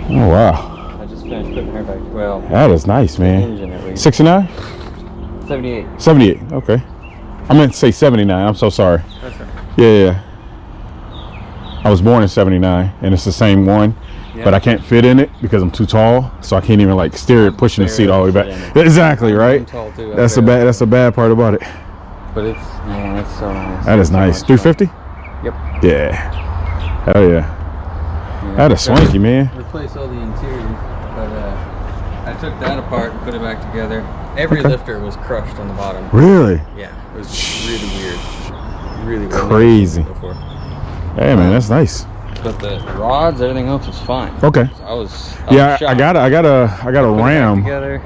Oh wow. I just finished putting her back. Well, that is nice, man. Engine at least. 69? 78. 78. Okay. I meant to say 79. I'm so sorry. That's right. Yeah. I was born in 79, and it's the same one, but I can't fit in it because I'm too tall, so I can't even like steer it, pushing the seat all the way back. Exactly, right? I'm tall too. That's the bad part about it. But it's, man, it's so nice. That is nice. 350? Yep. Yeah. Hell yeah. That is swanky, man. Replace all the interior, but I took that apart and put it back together. Every lifter was crushed on the bottom. Really? Yeah, it was really weird. Really crazy. Hey man, that's nice. But the rods, everything else was fine. Okay. So I was I got a Ram. Together.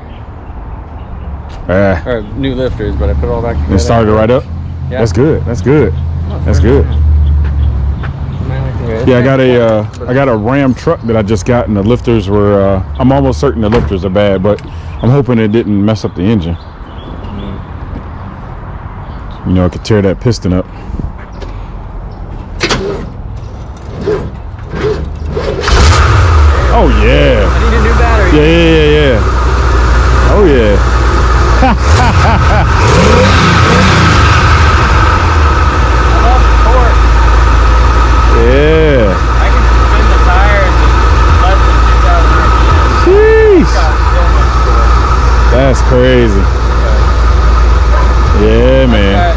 Or new lifters, but I put it all back together. And started right up. Yeah. That's good. That's good. That's good. Yeah, I got a Ram truck that I just got, and the lifters were. I'm almost certain the lifters are bad, but I'm hoping it didn't mess up the engine. You know, it could tear that piston up. Oh yeah. I need a new battery. Yeah. Oh yeah. I love the torque. Yeah. I can spin the tires in less than 2,000 RPM. Jeez. Got so much torque. That's crazy. Yeah, man.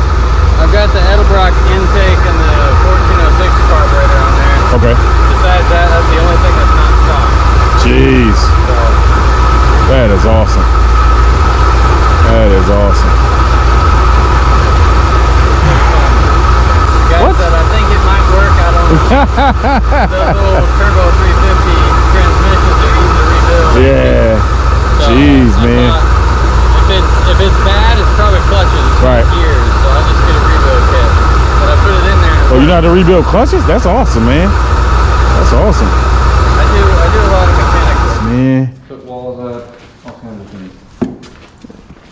I've got the Edelbrock intake and the 1406 carburetor on there. Okay. Besides that, that's the only thing that's not stock. Jeez. So, that is awesome. That is awesome. guys said I think it might work. I don't know. The little turbo 350 transmissions are easy to rebuild. Yeah. So Jeez, man. If it's bad, it's probably clutches. Right. Gears, so I'll just get a rebuild kit. But I put it in there. Oh, you know how to rebuild clutches? That's awesome, man. That's awesome. I do a lot of mechanics. Man. Put walls up, all kinds of things.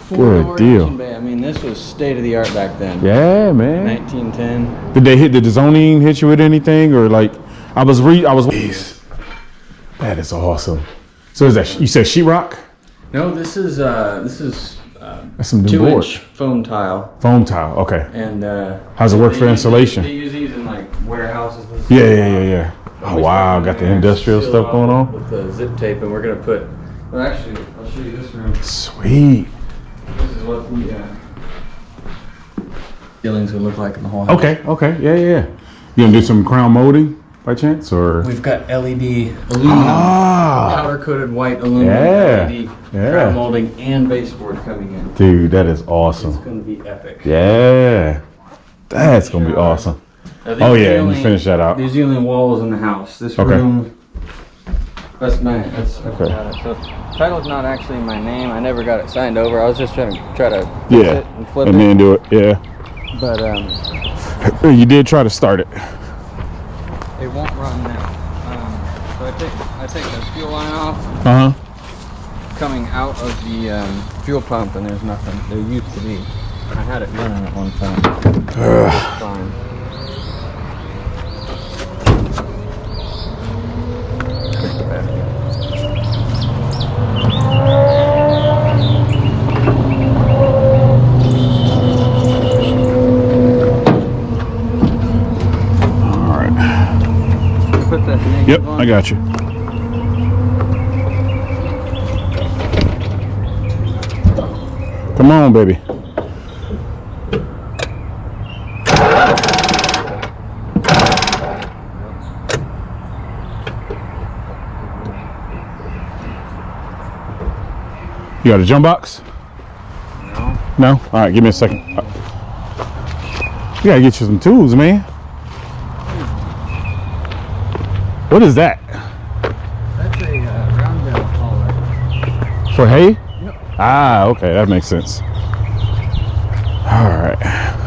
Good deal. Bay. I mean, this was state of the art back then. Yeah, man. 1910. Did the zoning hit you with anything, or like I was. That is awesome. So is that, you said sheetrock? No, this is That's some new 2-inch foam tile. Foam tile, okay. And how's it work for insulation? They use these in like warehouses and stuff. Yeah. Oh wow, got the industrial stuff going on. With the zip tape, and we're gonna put. Well, actually, I'll show you this room. Sweet. This is what the ceiling's gonna look like in the whole house. Okay. Yeah. You gonna do some crown molding by chance, or? We've got LED aluminum, powder coated white aluminum LED crown molding and baseboard coming in. Dude, that is awesome. It's gonna be epic. Yeah, that's gonna be awesome. Oh yeah, and you finish that out. These are the only walls in the house. This room. That's mine. That's okay. So title's not actually in my name. I never got it signed over. I was just trying to fix it and flip it. And then do it. Yeah. But you did try to start it. It won't run now. So I take the fuel line off. Coming out of the fuel pump, and there's nothing. There used to be. I had it running at one time. It's fine. Take the battery. All right. Put that negative Yep, on. I got you. Come on, baby. You got a jump box? No. No? All right, give me a second. You gotta get you some tools, man. What is that? That's a round bell hauler. For hay? Yep. Ah, okay, that makes sense. All right.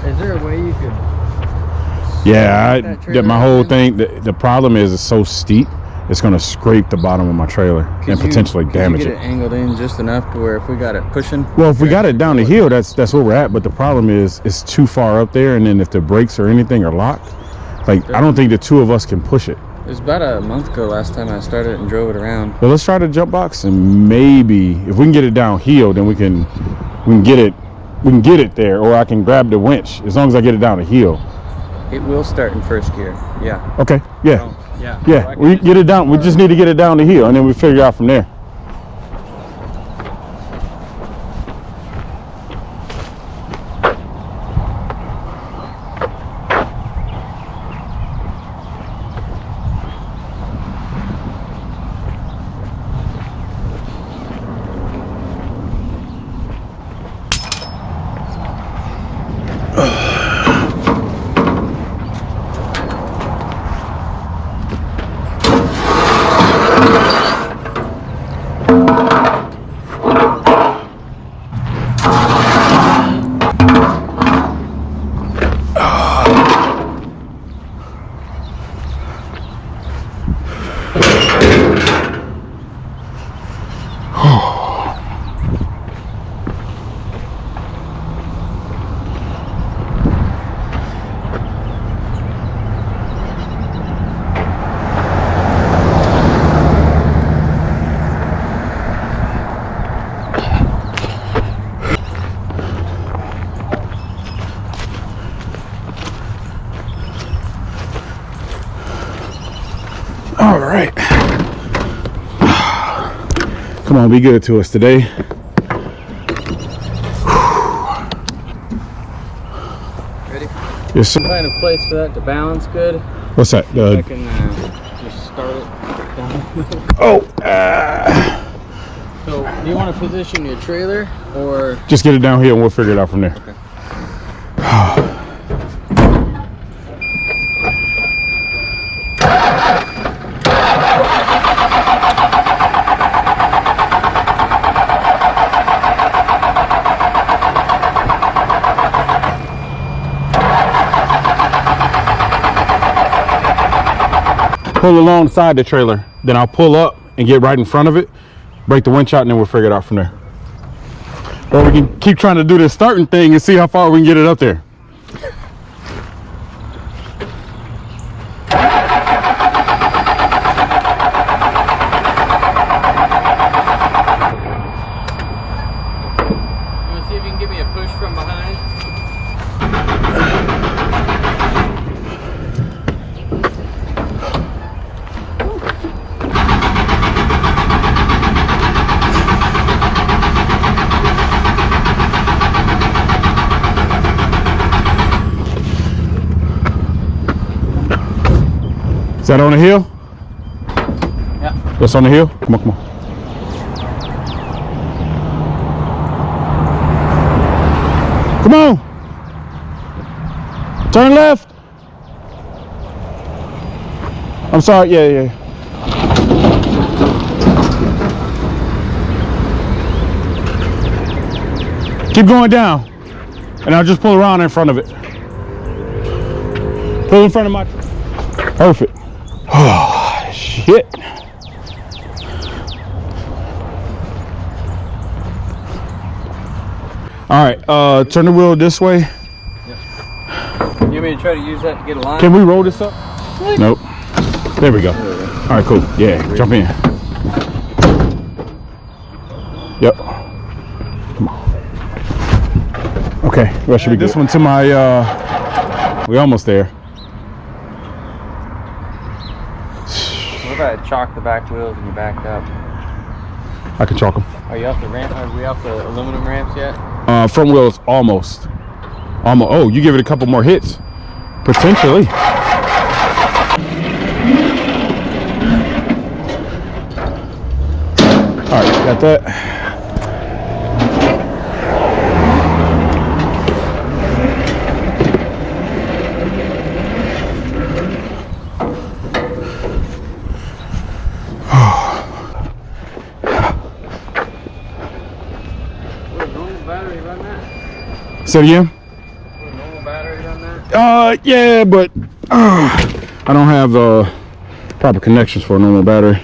Is there a way you could? Yeah, my whole thing. The problem is it's so steep. It's gonna scrape the bottom of my trailer and potentially damage it. Could you get it angled in just enough to where if we got it pushing? Well, if we got it down the hill, that's where we're at. But the problem is it's too far up there, and then if the brakes or anything are locked, like I don't think the two of us can push it. It was about a month ago last time I started and drove it around. Well, let's try the jump box, and maybe if we can get it downhill, then we can get it there, or I can grab the winch as long as I get it down the hill. It will start in first gear. Yeah. Okay. Yeah. Oh, yeah. Yeah. So We get it down. We just need to get it down the hill, and then we figure out from there. All right. Come on, be good to us today. Ready? Yes, sir. Find a place for that to balance good. What's that? I can just start it down. Oh. So, do you want to position your trailer or? Just get it down here and we'll figure it out from there. Okay. Pull alongside the trailer, then I'll pull up and get right in front of it, break the winch out, and then we'll figure it out from there. Or we can keep trying to do this starting thing and see how far we can get it up there. You want to see if you can give me a push from behind? Is that on the hill? Yeah. That's on the hill? Come on, come on. Come on. Turn left. I'm sorry, yeah. Keep going down. And I'll just pull around in front of it. Pull in front of my... Perfect. Oh, shit. All right, turn the wheel this way. Yep. You want me to try to use that to get a line? Can we roll this up? Nope. There we go. All right, cool. Yeah, jump in. Yep. Come on. Okay, that should be good. This one to my, we almost there. What if I chalk the back wheels and you backed up? I can chalk them. Are you off the ramp? Are we off the aluminum ramps yet? Front wheels almost. Oh, you give it a couple more hits. Potentially. All right, got that. Say it again? Normal battery on that? Yeah, but I don't have proper connections for a normal battery.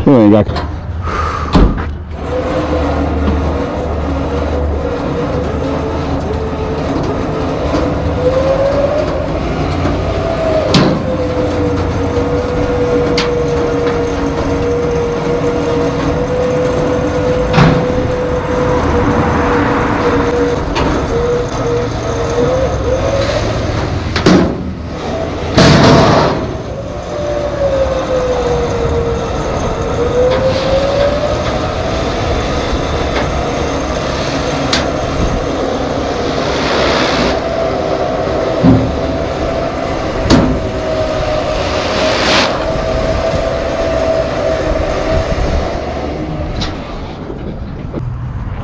We ain't got.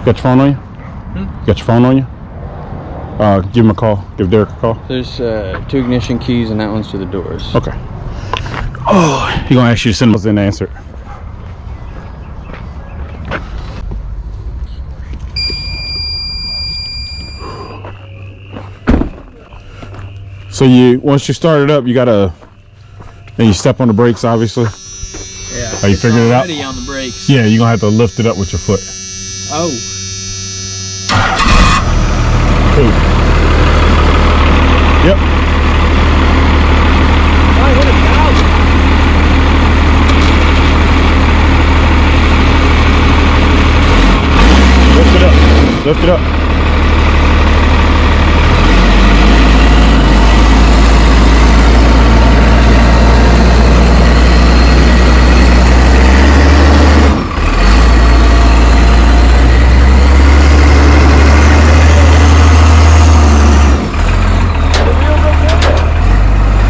Got your phone on you? Got your phone on you? Give him a call. Give Derek a call. There's 2 ignition keys and that one's to the doors. Okay. Oh, he gonna ask you to send us an answer. So once you start it up, you gotta, then you step on the brakes, obviously. Yeah. Are you figuring it out? Already on the brakes. Yeah, you're gonna have to lift it up with your foot. Oh. Cool. Yep. I hit 1,000. Lift it up. Lift it up.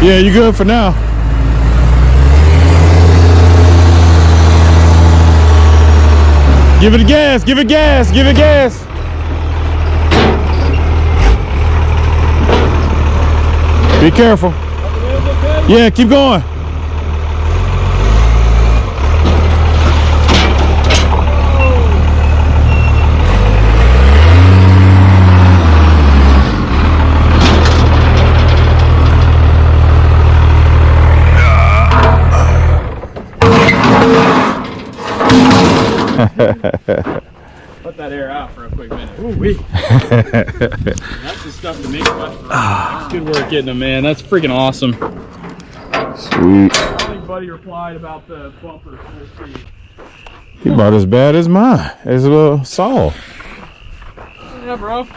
Yeah, you good for now. Give it gas, give it gas, give it gas. Be careful. Yeah, keep going. Put that air out for a quick minute. Ooh wee. That's the stuff to make much. Good work getting them, man. That's freaking awesome. Sweet. I think Buddy replied about the bumper. He about as bad as mine. As a little Saul. Yeah, bro.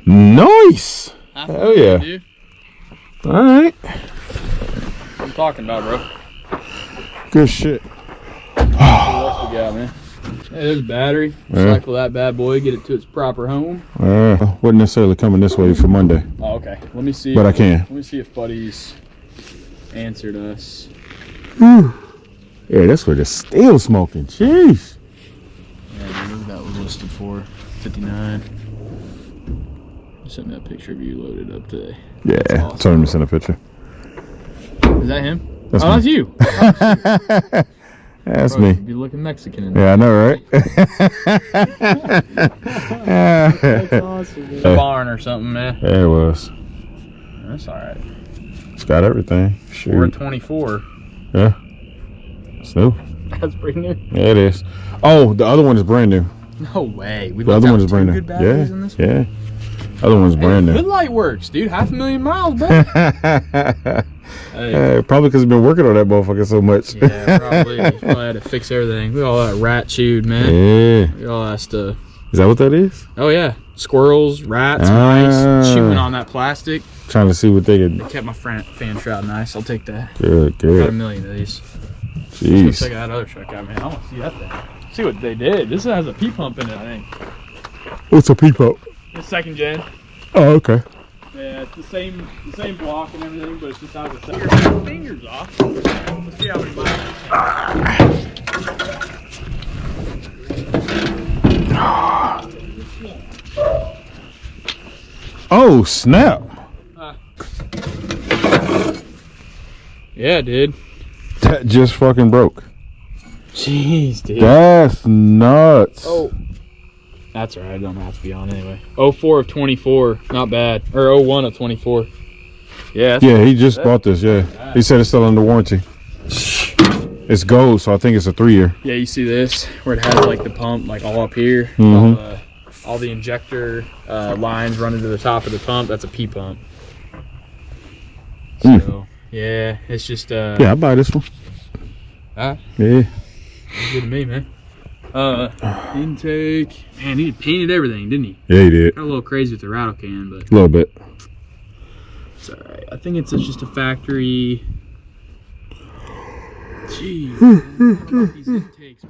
Nice. Hell yeah. Dude. All right. I'm talking about, bro. Good shit. What else we got, man? Hey, there's a battery. Yeah. Cycle that bad boy, get it to its proper home. Wasn't necessarily coming this way for Monday, Oh, okay. Let me see. but I can. Let me see if Buddy's answered us. Yeah, that's what it's still smoking. Jeez. Yeah, dude, that was listed for 59. You sent me that picture of you loaded up today. Yeah, awesome. told him to send a picture. Is that him? That's oh, me. that's you. That's Bro, me. you'd be looking Mexican in there. Yeah, I know, right? That's awesome, man. Barn or something, man. Yeah, it was. That's all right. It's got everything. Shoot. 424. Yeah. It's new. That's pretty new. Yeah, it is. Oh, the other one is brand new. No way. We The other one is brand new. good batteries in this one? Yeah. Other one's brand Good new. light works, dude. 500,000 miles, bro. Hey. Probably because I've been working on that motherfucker so much. Yeah, probably. Probably had to fix everything. Look at all that rat chewed, man. Yeah. Look at all that stuff. Is that what that is? Oh, yeah. Squirrels, rats, mice, chewing on that plastic. Trying to see what they can. Kept my fan shroud nice. I'll take that. Good, Got a good. million of these. Jeez. Let's check that other truck out, man. I want to see that thing. See what they did. This has a P pump in it, I think. What's a peepo? It's second gen. Oh, okay. Yeah, it's the same block and everything, but it's just out of the second. Your fingers off. Let's see how many miles. Oh, snap. Yeah, dude. That just fucking broke. Jeez, dude. That's nuts. Oh. That's alright, it don't have to be on anyway. 04 of 24, not bad. Or 01 of 24. Yeah. Yeah, he just bought this, yeah. He said it's still under warranty. It's gold, so I think it's a 3-year. Yeah, you see this? Where it has like the pump, like all up here. Mhm. All the injector lines running to the top of the pump. That's a P pump. So, yeah, it's just... Yeah, I'll buy this one. Yeah. Yeah. Good to me, man. Intake. Man, he painted everything, didn't he? Yeah, he did. Got a little crazy with the rattle can, but A little bit. it's alright. I think it's just a factory. Jeez. Look at these intakes.